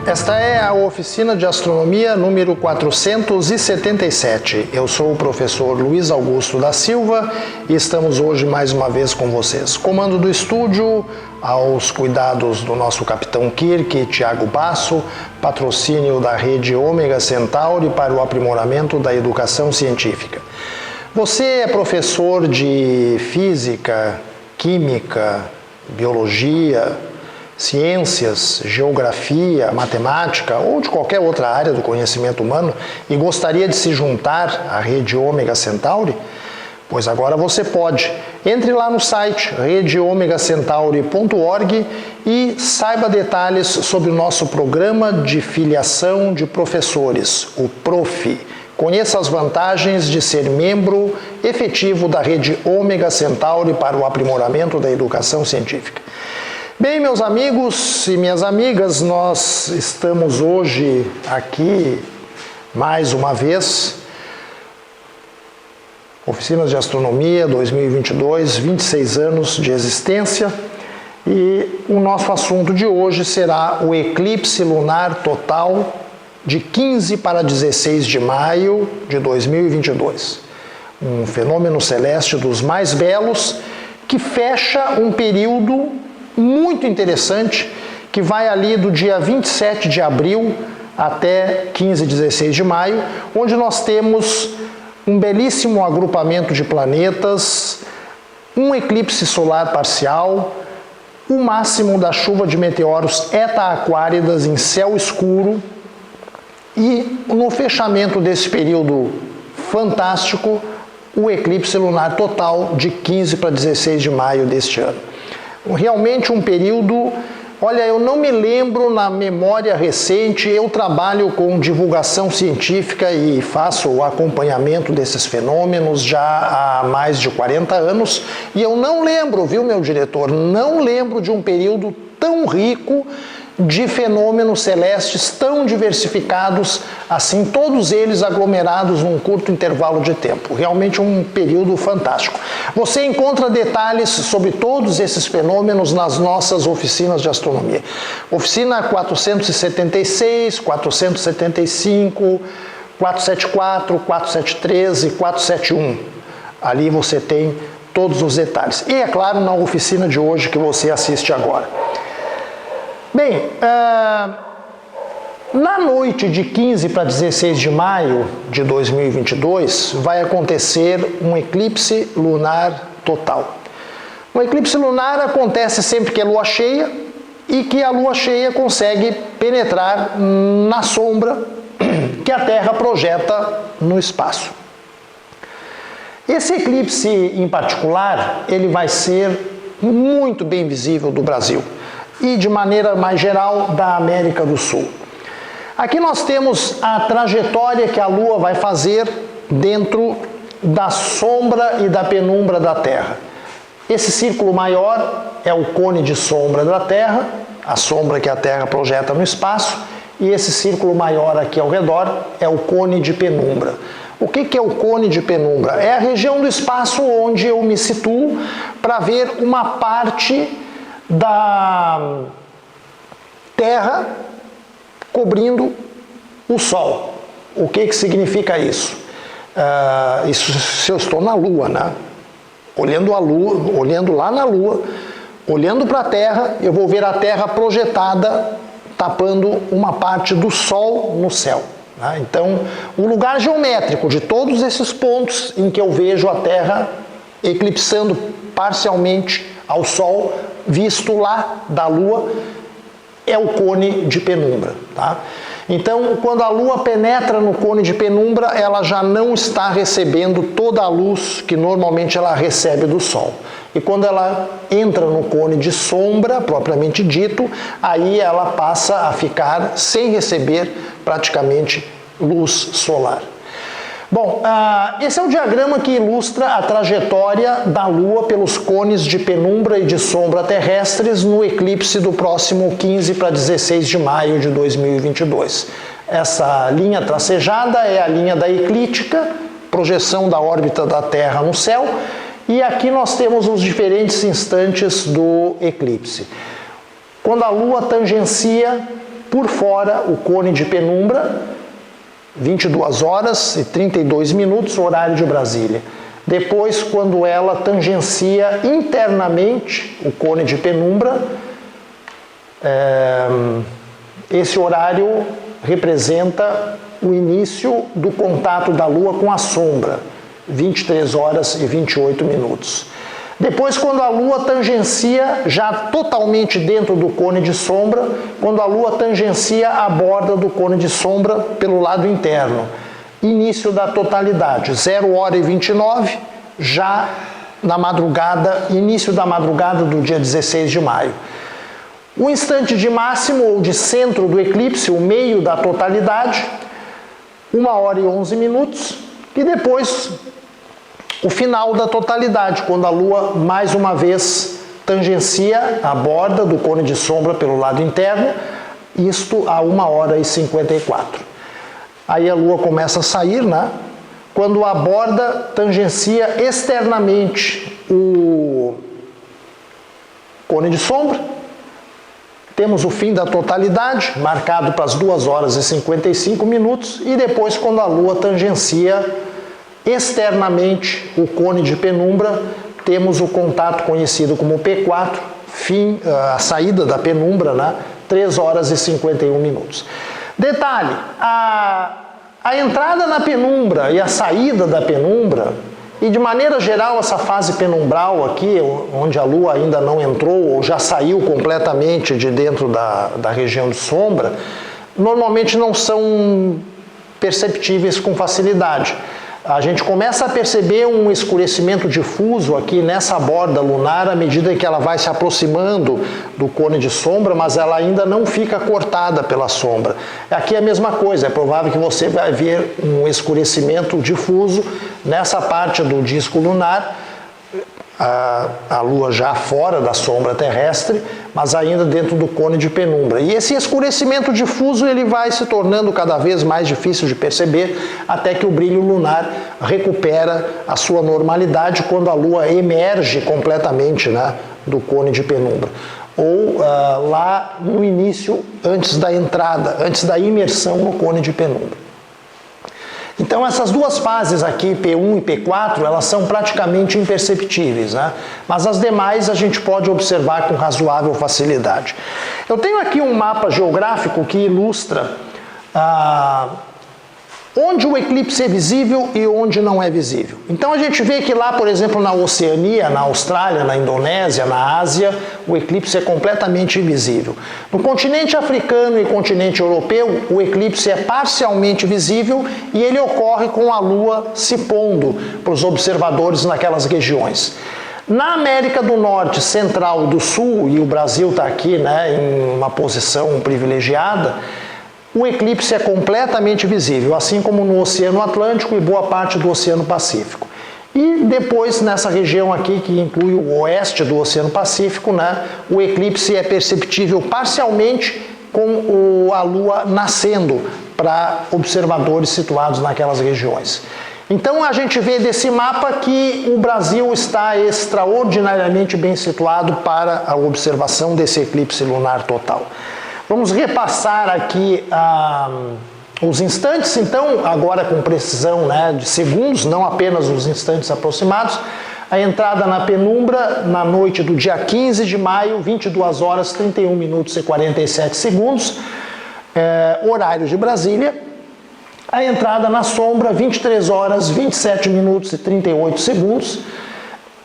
Esta é a oficina de astronomia número 477. Eu sou o professor Luiz Augusto da Silva e estamos hoje mais uma vez com vocês. Comando do estúdio, aos cuidados do nosso capitão Kirk, Tiago Basso, patrocínio da rede Ômega Centauri para o aprimoramento da educação científica. Você é professor de física, química, biologia, ciências, geografia, matemática ou de qualquer outra área do conhecimento humano e gostaria de se juntar à rede Ômega Centauri? Pois agora você pode. Entre lá no site redeomegacentauri.org e saiba detalhes sobre o nosso programa de filiação de professores, o PROF. Conheça as vantagens de ser membro efetivo da rede Ômega Centauri para o aprimoramento da educação científica. Bem, meus amigos e minhas amigas, nós estamos hoje aqui mais uma vez, Oficinas de Astronomia 2022, 26 anos de existência, e o nosso assunto de hoje será o eclipse lunar total de 15 para 16 de maio de 2022. Um fenômeno celeste dos mais belos que fecha um período muito interessante, que vai ali do dia 27 de abril até 15 e 16 de maio, onde nós temos um belíssimo agrupamento de planetas, um eclipse solar parcial, o máximo da chuva de meteoros eta-aquáridas em céu escuro, e no fechamento desse período fantástico, o eclipse lunar total de 15 para 16 de maio deste ano. Realmente um período, olha, eu não me lembro na memória recente, eu trabalho com divulgação científica e faço o acompanhamento desses fenômenos já há mais de 40 anos, e eu não lembro, viu, meu diretor, não lembro de um período tão rico de fenômenos celestes tão diversificados, assim, todos eles aglomerados num curto intervalo de tempo. Realmente um período fantástico. Você encontra detalhes sobre todos esses fenômenos nas nossas oficinas de astronomia. Oficina 476, 475, 474, 473 e 471. Ali você tem todos os detalhes. E, é claro, na oficina de hoje que você assiste agora. Bem, na noite de 15 para 16 de maio de 2022 vai acontecer um eclipse lunar total. O eclipse lunar acontece sempre que é lua cheia e que a lua cheia consegue penetrar na sombra que a Terra projeta no espaço. Esse eclipse em particular, ele vai ser muito bem visível do Brasil e, de maneira mais geral, da América do Sul. Aqui nós temos a trajetória que a Lua vai fazer dentro da sombra e da penumbra da Terra. Esse círculo maior é o cone de sombra da Terra, a sombra que a Terra projeta no espaço, e esse círculo maior aqui ao redor é o cone de penumbra. O que é o cone de penumbra? É a região do espaço onde eu me situo para ver uma parte da Terra cobrindo o Sol. O que significa isso? Isso se eu estou na Lua, né? Olhando a Lua, olhando lá na Lua, olhando para a Terra, eu vou ver a Terra projetada, tapando uma parte do Sol no céu. Né? Então, o lugar geométrico de todos esses pontos em que eu vejo a Terra eclipsando parcialmente ao Sol, visto lá da Lua, é o cone de penumbra. Tá? Então, quando a Lua penetra no cone de penumbra, ela já não está recebendo toda a luz que normalmente ela recebe do Sol. E quando ela entra no cone de sombra, propriamente dito, aí ela passa a ficar sem receber praticamente luz solar. Bom, esse é o diagrama que ilustra a trajetória da Lua pelos cones de penumbra e de sombra terrestres no eclipse do próximo 15 para 16 de maio de 2022. Essa linha tracejada é a linha da eclíptica, projeção da órbita da Terra no céu, e aqui nós temos os diferentes instantes do eclipse. Quando a Lua tangencia por fora o cone de penumbra, 22 horas e 32 minutos, horário de Brasília. Depois, quando ela tangencia internamente o cone de penumbra, esse horário representa o início do contato da Lua com a sombra, 23 horas e 28 minutos. Depois, quando a Lua tangencia, já totalmente dentro do cone de sombra, quando a Lua tangencia a borda do cone de sombra pelo lado interno. Início da totalidade, 0 hora e 29, já na madrugada, início da madrugada do dia 16 de maio. O instante de máximo ou de centro do eclipse, o meio da totalidade, 1 hora e 11 minutos, e depois o final da totalidade, quando a Lua mais uma vez tangencia a borda do cone de sombra pelo lado interno, isto a 1 hora e 54. Aí a Lua começa a sair, né? Quando a borda tangencia externamente o cone de sombra, temos o fim da totalidade, marcado para as 2 horas e 55 minutos, e depois quando a Lua tangencia externamente o cone de penumbra, temos o contato conhecido como P4, a saída da penumbra, né? 3 horas e 51 minutos. Detalhe, a entrada na penumbra e a saída da penumbra, e de maneira geral essa fase penumbral aqui, onde a Lua ainda não entrou ou já saiu completamente de dentro da região de sombra, normalmente não são perceptíveis com facilidade. A gente começa a perceber um escurecimento difuso aqui nessa borda lunar à medida que ela vai se aproximando do cone de sombra, mas ela ainda não fica cortada pela sombra. Aqui é a mesma coisa, é provável que você vai ver um escurecimento difuso nessa parte do disco lunar, a Lua já fora da sombra terrestre, mas ainda dentro do cone de penumbra. E esse escurecimento difuso ele vai se tornando cada vez mais difícil de perceber, até que o brilho lunar recupera a sua normalidade quando a Lua emerge completamente, né, do cone de penumbra. Ou lá no início, antes da entrada, antes da imersão no cone de penumbra. Então essas duas fases aqui, P1 e P4, elas são praticamente imperceptíveis, né? Mas as demais a gente pode observar com razoável facilidade. Eu tenho aqui um mapa geográfico que ilustra onde o eclipse é visível e onde não é visível. Então a gente vê que lá, por exemplo, na Oceania, na Austrália, na Indonésia, na Ásia, o eclipse é completamente invisível. No continente africano e continente europeu, o eclipse é parcialmente visível e ele ocorre com a Lua se pondo para os observadores naquelas regiões. Na América do Norte, Central e do Sul, e o Brasil está aqui, né, em uma posição privilegiada, o eclipse é completamente visível, assim como no Oceano Atlântico e boa parte do Oceano Pacífico. E depois, nessa região aqui, que inclui o oeste do Oceano Pacífico, né, o eclipse é perceptível parcialmente com a Lua nascendo para observadores situados naquelas regiões. Então a gente vê desse mapa que o Brasil está extraordinariamente bem situado para a observação desse eclipse lunar total. Vamos repassar aqui os instantes, então, agora com precisão, né, de segundos, não apenas os instantes aproximados. A entrada na penumbra na noite do dia 15 de maio, 22 horas, 31 minutos e 47 segundos, horário de Brasília. A entrada na sombra, 23 horas, 27 minutos e 38 segundos.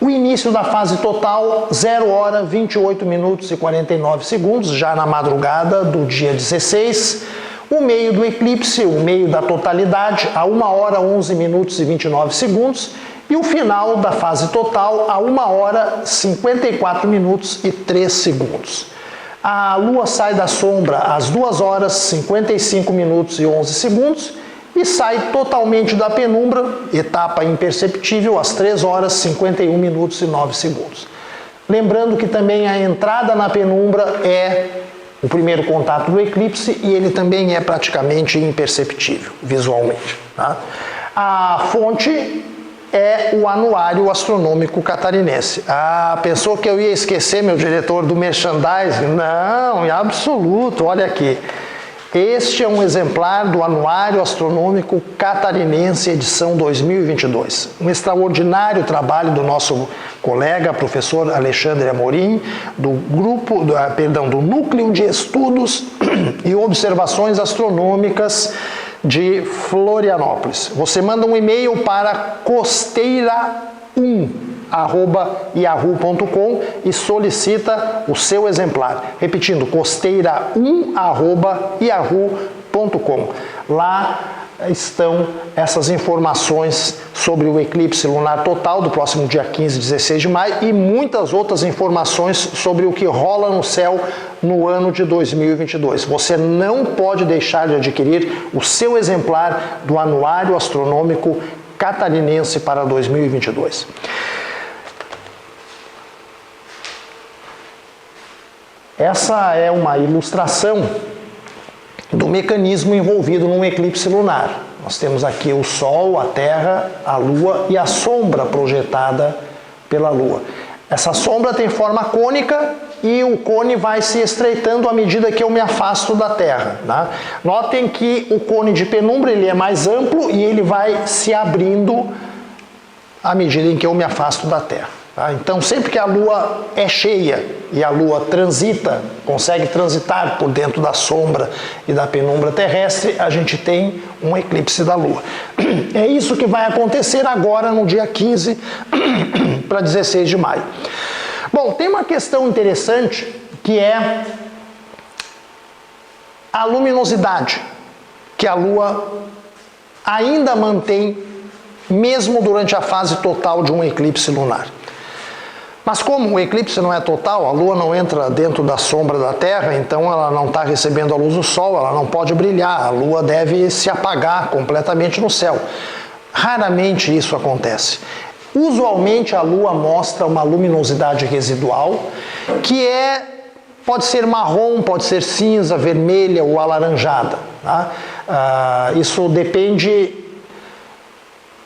O início da fase total, 0 hora, 28 minutos e 49 segundos, já na madrugada do dia 16. O meio do eclipse, o meio da totalidade, a 1 hora, 11 minutos e 29 segundos. E o final da fase total, a 1 hora, 54 minutos e 3 segundos. A Lua sai da sombra às 2 horas, 55 minutos e 11 segundos. e sai totalmente da penumbra, etapa imperceptível, às 3 horas 51 minutos e 9 segundos. Lembrando que também a entrada na penumbra é o primeiro contato do eclipse e ele também é praticamente imperceptível visualmente. Tá? A fonte é o Anuário Astronômico Catarinense. Ah, pensou que eu ia esquecer, meu diretor, do merchandising? Não, em absoluto, olha aqui. Este é um exemplar do Anuário Astronômico Catarinense, edição 2022. Um extraordinário trabalho do nosso colega, professor Alexandre Amorim, do Núcleo de Estudos e Observações Astronômicas de Florianópolis. Você manda um e-mail para costeira1@yahoo.com e solicita o seu exemplar. Repetindo, costeira1@yahoo.com. Lá estão essas informações sobre o eclipse lunar total do próximo dia 15 e 16 de maio e muitas outras informações sobre o que rola no céu no ano de 2022. Você não pode deixar de adquirir o seu exemplar do Anuário Astronômico Catarinense para 2022. Essa é uma ilustração do mecanismo envolvido num eclipse lunar. Nós temos aqui o Sol, a Terra, a Lua e a sombra projetada pela Lua. Essa sombra tem forma cônica e o cone vai se estreitando à medida que eu me afasto da Terra. Tá? Notem que o cone de penumbra ele é mais amplo e ele vai se abrindo à medida em que eu me afasto da Terra. Tá? Então, sempre que a Lua é cheia e a Lua transita, consegue transitar por dentro da sombra e da penumbra terrestre, a gente tem um eclipse da Lua. É isso que vai acontecer agora no dia 15 para 16 de maio. Bom, tem uma questão interessante que é a luminosidade que a Lua ainda mantém mesmo durante a fase total de um eclipse lunar. Mas como o eclipse não é total, a Lua não entra dentro da sombra da Terra, então ela não está recebendo a luz do Sol, ela não pode brilhar, a Lua deve se apagar completamente no céu. Raramente isso acontece. Usualmente a Lua mostra uma luminosidade residual, que pode ser marrom, pode ser cinza, vermelha ou alaranjada. Tá? Isso depende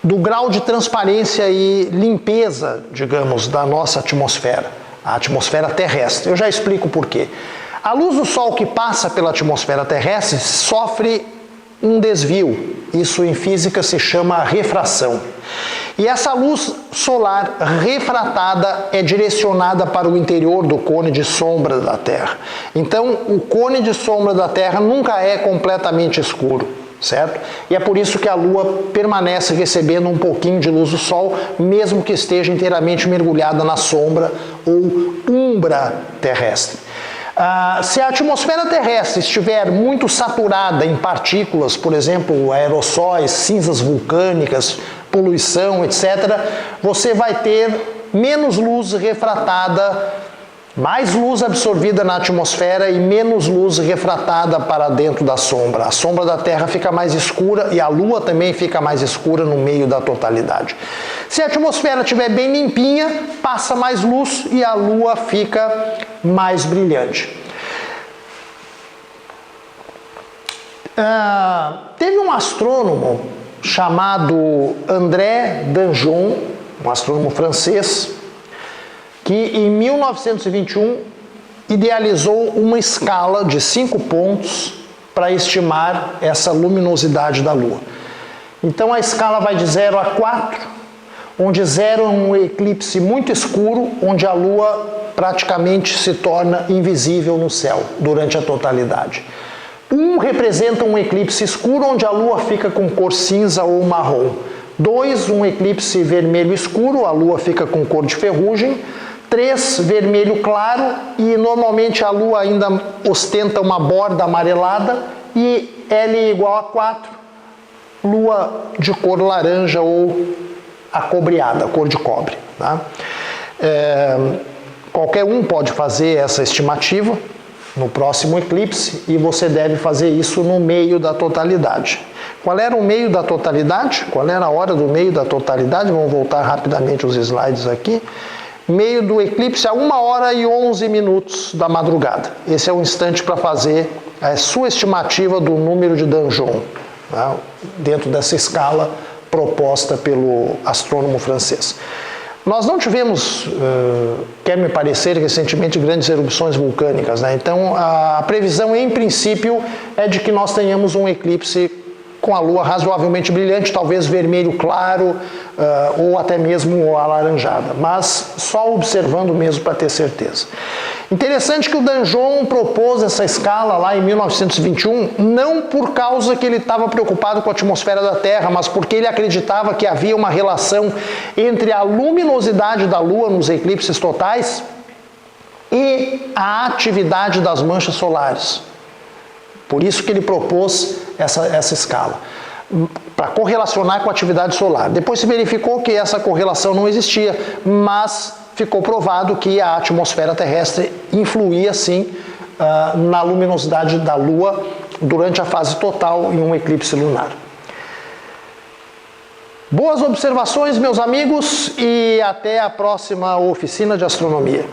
do grau de transparência e limpeza, digamos, da nossa atmosfera, a atmosfera terrestre. Eu já explico por quê. A luz do Sol que passa pela atmosfera terrestre sofre um desvio. Isso em física se chama refração. E essa luz solar refratada é direcionada para o interior do cone de sombra da Terra. Então, o cone de sombra da Terra nunca é completamente escuro. Certo? E é por isso que a Lua permanece recebendo um pouquinho de luz do Sol, mesmo que esteja inteiramente mergulhada na sombra ou umbra terrestre. Se a atmosfera terrestre estiver muito saturada em partículas, por exemplo, aerossóis, cinzas vulcânicas, poluição, etc., você vai ter menos luz refratada, mais luz absorvida na atmosfera e menos luz refratada para dentro da sombra. A sombra da Terra fica mais escura e a Lua também fica mais escura no meio da totalidade. Se a atmosfera estiver bem limpinha, passa mais luz e a Lua fica mais brilhante. Teve um astrônomo chamado André Danjon, um astrônomo francês, que em 1921 idealizou uma escala de 5 pontos para estimar essa luminosidade da Lua. Então a escala vai de 0 a 4, onde 0 é um eclipse muito escuro, onde a Lua praticamente se torna invisível no céu durante a totalidade. 1 representa um eclipse escuro, onde a Lua fica com cor cinza ou marrom. 2, um eclipse vermelho escuro, a Lua fica com cor de ferrugem. 3, vermelho claro, e normalmente a Lua ainda ostenta uma borda amarelada, e L igual a 4, Lua de cor laranja ou acobreada, cor de cobre. Tá? Qualquer um pode fazer essa estimativa, no próximo eclipse, e você deve fazer isso no meio da totalidade. Qual era o meio da totalidade? Qual era a hora do meio da totalidade? Vamos voltar rapidamente os slides aqui. Meio do eclipse a 1h11 da madrugada. Esse é o instante para fazer a sua estimativa do número de Danjon, né, dentro dessa escala proposta pelo astrônomo francês. Nós não tivemos, quer me parecer, recentemente grandes erupções vulcânicas, né? Então a previsão em princípio é de que nós tenhamos um eclipse com a Lua razoavelmente brilhante, talvez vermelho claro ou até mesmo alaranjada, mas só observando mesmo para ter certeza. Interessante que o Danjon propôs essa escala lá em 1921, não por causa que ele estava preocupado com a atmosfera da Terra, mas porque ele acreditava que havia uma relação entre a luminosidade da Lua nos eclipses totais e a atividade das manchas solares. Por isso que ele propôs essa escala, para correlacionar com a atividade solar. Depois se verificou que essa correlação não existia, mas ficou provado que a atmosfera terrestre influía sim na luminosidade da Lua durante a fase total em um eclipse lunar. Boas observações, meus amigos, e até a próxima oficina de astronomia.